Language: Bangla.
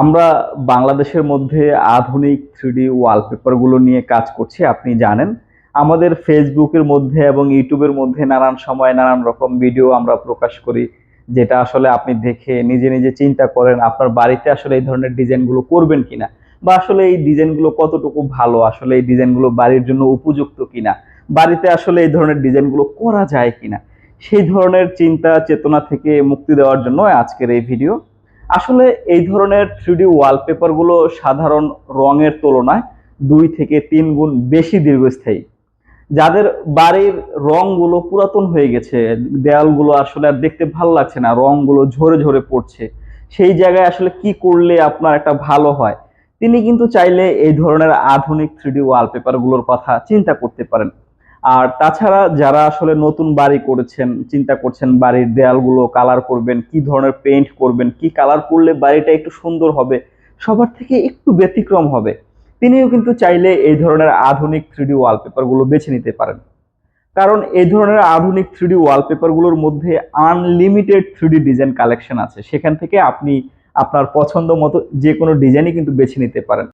আমরা বাংলাদেশের মধ্যে আধুনিক 3D ওয়ালপেপারগুলো নিয়ে কাজ করছি। আপনি জানেন, আমাদের ফেসবুকের মধ্যে এবং ইউটিউবের মধ্যে নানান সময় নানান রকম ভিডিও আমরা প্রকাশ করি, যেটা আসলে আপনি দেখে নিজে নিজে চিন্তা করেন আপনার বাড়িতে আসলে এই ধরনের ডিজাইনগুলো করবেন কিনা, বা আসলে এই ডিজাইনগুলো কতটুকু ভালো, আসলে এই ডিজাইনগুলো বাড়ির জন্য উপযুক্ত কিনা, বাড়িতে আসলে এই ধরনের ডিজাইনগুলো করা যায় কিনা। সেই ধরনের চিন্তা চেতনা থেকে মুক্তি দেওয়ার জন্য আজকের এই ভিডিও। আসলে এই ধরনের 3D ওয়ালপেপারগুলো সাধারণ রঙের তুলনায় 2 থেকে 3 গুণ বেশি দীর্ঘস্থায়ী। যাদের বাড়ির রংগুলো পুরাতন হয়ে গেছে, দেয়ালগুলো আসলে আর দেখতে ভালো লাগছে না, রংগুলো ঝরে ঝরে পড়ছে, সেই জায়গায় আসলে কি করলে আপনার একটা ভালো হয়, তিনি কিন্তু চাইলে এই ধরনের আধুনিক 3D ওয়ালপেপারগুলোর কথা চিন্তা করতে পারেন। আর তাছাড়া যারা আসলে নতুন বাড়ি করেছেন, চিন্তা করছেন বাড়ির দেয়ালগুলো কালার করবেন, কি ধরনের পেইন্ট করবেন, কি কালার করলে বাড়িটা একটু সুন্দর হবে, সবার থেকে একটু ব্যতিক্রম হবে, তিনিও কিন্তু চাইলে এই ধরনের আধুনিক 3D ওয়ালপেপারগুলো বেছে নিতে পারেন। কারণ এই ধরনের আধুনিক 3D ওয়ালপেপারগুলোর মধ্যে আনলিমিটেড 3D ডিজাইন কালেকশন আছে। সেখান থেকে আপনি আপনার পছন্দ মতো যেকোনো ডিজাইনই কিন্তু বেছে নিতে পারেন।